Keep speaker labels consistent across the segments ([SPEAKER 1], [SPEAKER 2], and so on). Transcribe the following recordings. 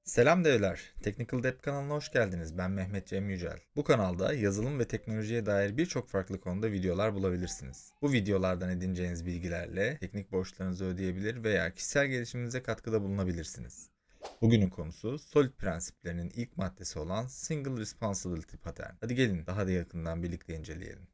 [SPEAKER 1] Selam devler. Technical Debt kanalına hoş geldiniz. Ben Mehmet Cem Yücel. Bu kanalda yazılım ve teknolojiye dair birçok farklı konuda videolar bulabilirsiniz. Bu videolardan edineceğiniz bilgilerle teknik borçlarınızı ödeyebilir veya kişisel gelişiminize katkıda bulunabilirsiniz. Bugünün konusu Solid prensiplerinin ilk maddesi olan Single Responsibility Pattern. Hadi gelin daha da yakından birlikte inceleyelim.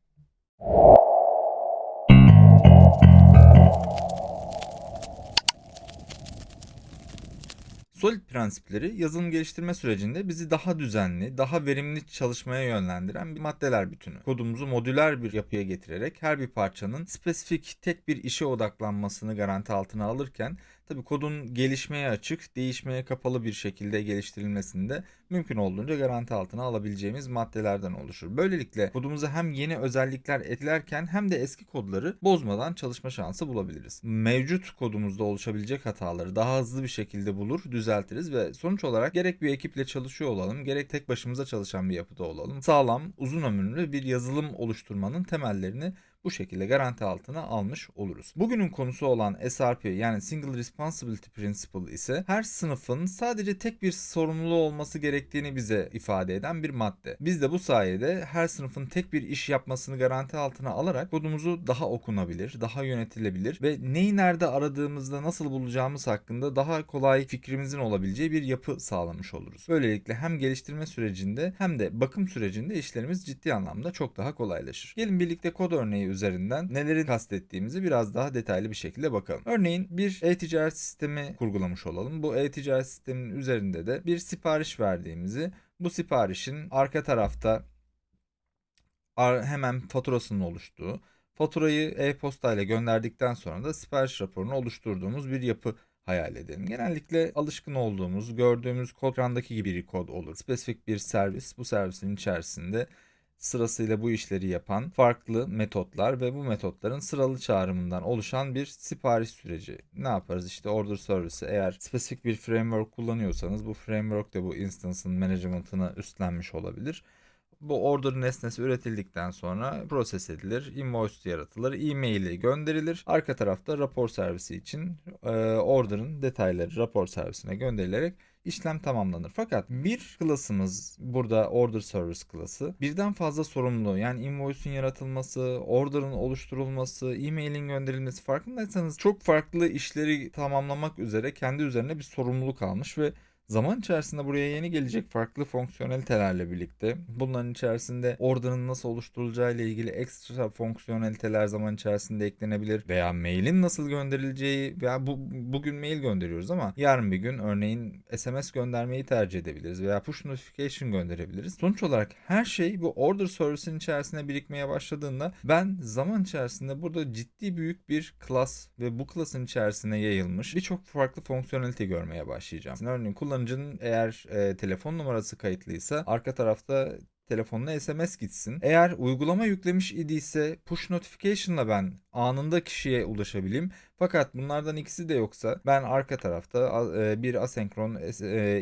[SPEAKER 1] Solid prensipleri yazılım geliştirme sürecinde bizi daha düzenli, daha verimli çalışmaya yönlendiren bir maddeler bütünü. Kodumuzu modüler bir yapıya getirerek her bir parçanın spesifik tek bir işe odaklanmasını garanti altına alırken tabii kodun gelişmeye açık, değişmeye kapalı bir şekilde geliştirilmesini de mümkün olduğunca garanti altına alabileceğimiz maddelerden oluşur. Böylelikle kodumuza hem yeni özellikler eklerken hem de eski kodları bozmadan çalışma şansı bulabiliriz. Mevcut kodumuzda oluşabilecek hataları daha hızlı bir şekilde bulur, düzeltiriz ve sonuç olarak gerek bir ekiple çalışıyor olalım, gerek tek başımıza çalışan bir yapıda olalım, sağlam, uzun ömürlü bir yazılım oluşturmanın temellerini bu şekilde garanti altına almış oluruz. Bugünün konusu olan SRP yani Single Responsibility Principle ise her sınıfın sadece tek bir sorumluluğu olması gerektiğini bize ifade eden bir madde. Biz de bu sayede her sınıfın tek bir iş yapmasını garanti altına alarak kodumuzu daha okunabilir, daha yönetilebilir ve neyi nerede aradığımızda nasıl bulacağımız hakkında daha kolay fikrimizin olabileceği bir yapı sağlamış oluruz. Böylelikle hem geliştirme sürecinde hem de bakım sürecinde işlerimiz ciddi anlamda çok daha kolaylaşır. Gelin birlikte kod örneği üzerinden neleri kastettiğimizi biraz daha detaylı bir şekilde bakalım. Örneğin bir e-ticaret sistemi kurgulamış olalım. Bu e-ticaret sisteminin üzerinde de bir sipariş verdiğimizi, bu siparişin arka tarafta hemen faturasının oluştuğu, faturayı e-posta ile gönderdikten sonra da sipariş raporunu oluşturduğumuz bir yapı hayal edelim. Genellikle alışkın olduğumuz, gördüğümüz kod ekrandaki gibi bir kod olur. Spesifik bir servis, bu servisin içerisinde sırasıyla bu işleri yapan farklı metotlar ve bu metotların sıralı çağrımından oluşan bir sipariş süreci. Ne yaparız? İşte order servisi. Eğer spesifik bir framework kullanıyorsanız bu framework de bu instance'ın management'ını üstlenmiş olabilir. Bu order nesnesi üretildikten sonra proses edilir, invoice yaratılır, e-mail'i gönderilir. Arka tarafta rapor servisi için order'ın detayları rapor servisine gönderilerek işlem tamamlanır. Fakat bir klasımız burada order service klası birden fazla sorumluluğu yani invoice'un yaratılması, order'ın oluşturulması, e-mail'in gönderilmesi farkındaysanız çok farklı işleri tamamlamak üzere kendi üzerine bir sorumluluk almış ve zaman içerisinde buraya yeni gelecek farklı fonksiyonelitelerle birlikte bunların içerisinde order'ın nasıl oluşturulacağı ile ilgili ekstra fonksiyoneliteler zaman içerisinde eklenebilir veya mailin nasıl gönderileceği veya bugün mail gönderiyoruz ama yarın bir gün örneğin SMS göndermeyi tercih edebiliriz veya push notification gönderebiliriz. Sonuç olarak her şey bu order service'in içerisine birikmeye başladığında ben zaman içerisinde burada ciddi büyük bir class ve bu class'ın içerisine yayılmış birçok farklı fonksiyonelite görmeye başlayacağım. Örneğin kullanıcının eğer telefon numarası kayıtlıysa arka tarafta telefonuna SMS gitsin. Eğer uygulama yüklemiş idiyse push notification'la ben anında kişiye ulaşabileyim. Fakat bunlardan ikisi de yoksa ben arka tarafta bir asenkron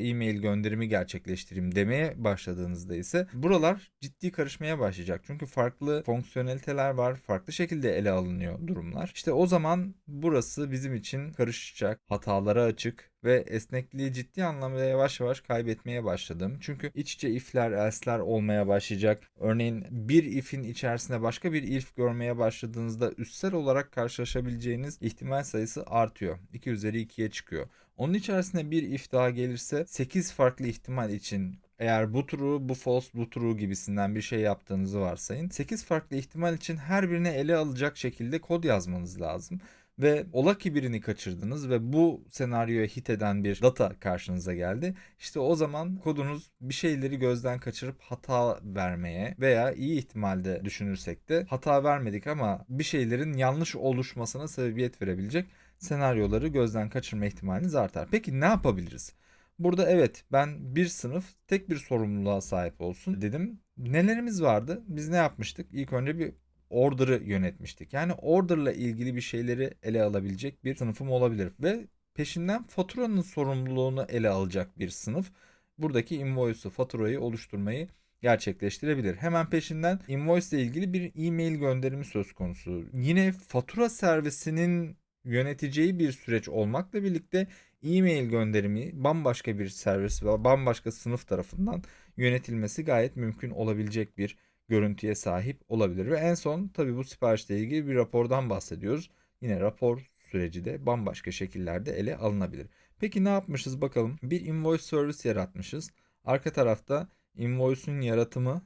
[SPEAKER 1] e-mail gönderimi gerçekleştireyim demeye başladığınızda ise buralar ciddi karışmaya başlayacak. Çünkü farklı fonksiyoneliteler var. Farklı şekilde ele alınıyor durumlar. İşte o zaman burası bizim için karışacak, hatalara açık ve esnekliği ciddi anlamda yavaş yavaş kaybetmeye başladım. Çünkü iç içe if'ler, else'ler olmaya başlayacak. Örneğin bir if'in içerisinde başka bir if görmeye başladığınızda üstsel olarak karşılaşabileceğiniz ihtimal sayısı artıyor. 2 üzeri 2'ye çıkıyor. Onun içerisinde bir if daha gelirse 8 farklı ihtimal için eğer bu true, bu false, bu true gibisinden bir şey yaptığınızı varsayın. 8 farklı ihtimal için her birini ele alacak şekilde kod yazmanız lazım. Ve ola ki birini kaçırdınız ve bu senaryoya hit eden bir data karşınıza geldi. İşte o zaman kodunuz bir şeyleri gözden kaçırıp hata vermeye veya iyi ihtimalde düşünürsek de hata vermedik ama bir şeylerin yanlış oluşmasına sebebiyet verebilecek senaryoları gözden kaçırma ihtimaliniz artar. Peki ne yapabiliriz? Burada evet ben bir sınıf tek bir sorumluluğa sahip olsun dedim. Nelerimiz vardı? Biz ne yapmıştık? İlk önce bir order'ı yönetmiştik. Yani order'la ilgili bir şeyleri ele alabilecek bir sınıfım olabilir ve peşinden faturanın sorumluluğunu ele alacak bir sınıf buradaki invoice'u, faturayı oluşturmayı gerçekleştirebilir. Hemen peşinden invoice ile ilgili bir e-mail gönderimi söz konusu. Yine fatura servisinin yöneteceği bir süreç olmakla birlikte e-mail gönderimi bambaşka bir servis ve bambaşka sınıf tarafından yönetilmesi gayet mümkün olabilecek bir görüntüye sahip olabilir. Ve en son tabii bu siparişle ilgili bir rapordan bahsediyoruz. Yine rapor süreci de bambaşka şekillerde ele alınabilir. Peki ne yapmışız bakalım? Bir invoice service yaratmışız. Arka tarafta invoice'un yaratımı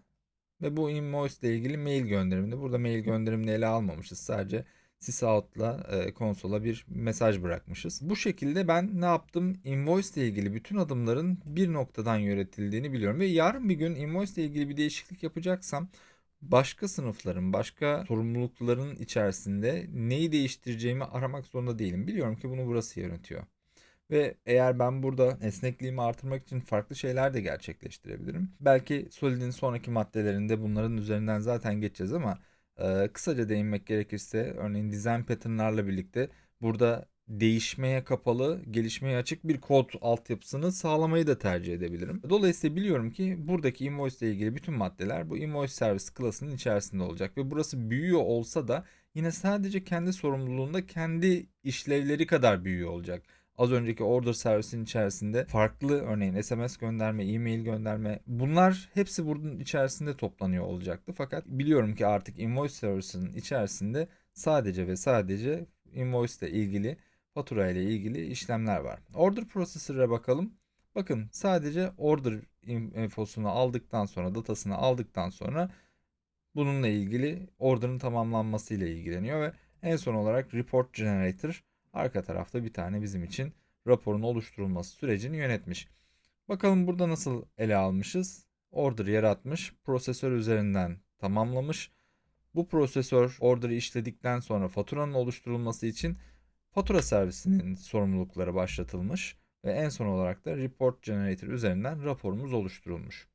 [SPEAKER 1] ve bu invoice ile ilgili mail gönderimini. Burada mail gönderimini ele almamışız. Sadece sysout'la konsola bir mesaj bırakmışız. Bu şekilde ben ne yaptım? Invoice ile ilgili bütün adımların bir noktadan yönetildiğini biliyorum. Ve yarın bir gün invoice ile ilgili bir değişiklik yapacaksam başka sınıfların, başka sorumlulukların içerisinde neyi değiştireceğimi aramak zorunda değilim. Biliyorum ki bunu burası yönetiyor. Ve eğer ben burada esnekliğimi artırmak için farklı şeyler de gerçekleştirebilirim. Belki Solid'in sonraki maddelerinde bunların üzerinden zaten geçeceğiz ama kısaca değinmek gerekirse örneğin design pattern'larla birlikte burada değişmeye kapalı, gelişmeye açık bir kod altyapısını sağlamayı da tercih edebilirim. Dolayısıyla biliyorum ki buradaki invoice ile ilgili bütün maddeler bu invoice service klasının içerisinde olacak ve burası büyüyor olsa da yine sadece kendi sorumluluğunda kendi işlevleri kadar büyüyor olacak. Az önceki order servisin içerisinde farklı örneğin SMS gönderme, e-mail gönderme bunlar hepsi bunun içerisinde toplanıyor olacaktı. Fakat biliyorum ki artık invoice service'in içerisinde sadece ve sadece invoice ile ilgili, fatura ile ilgili işlemler var. Order processor'a bakalım. Bakın sadece order infosunu aldıktan sonra, datasını aldıktan sonra bununla ilgili order'ın tamamlanması ile ilgileniyor ve en son olarak report generator arka tarafta bir tane bizim için raporun oluşturulması sürecini yönetmiş. Bakalım burada nasıl ele almışız? Order yaratmış, prosesör üzerinden tamamlamış. Bu prosesör order'ı işledikten sonra faturanın oluşturulması için fatura servisinin sorumlulukları başlatılmış ve en son olarak da report generator üzerinden raporumuz oluşturulmuş.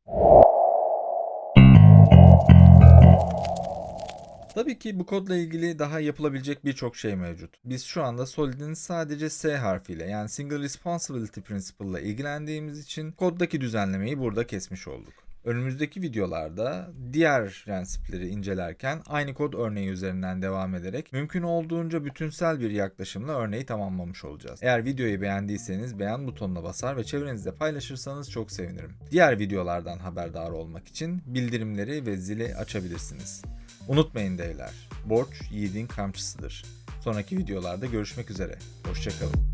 [SPEAKER 1] Tabii ki bu kodla ilgili daha yapılabilecek birçok şey mevcut. Biz şu anda Solid'in sadece S harfiyle yani Single Responsibility Principle ile ilgilendiğimiz için koddaki düzenlemeyi burada kesmiş olduk. Önümüzdeki videolarda diğer prensipleri incelerken aynı kod örneği üzerinden devam ederek mümkün olduğunca bütünsel bir yaklaşımla örneği tamamlamış olacağız. Eğer videoyu beğendiyseniz beğen butonuna basar ve çevrenizde paylaşırsanız çok sevinirim. Diğer videolardan haberdar olmak için bildirimleri ve zili açabilirsiniz. Unutmayın devler, borç yiğidin kamçısıdır. Sonraki videolarda görüşmek üzere. Hoşça kalın.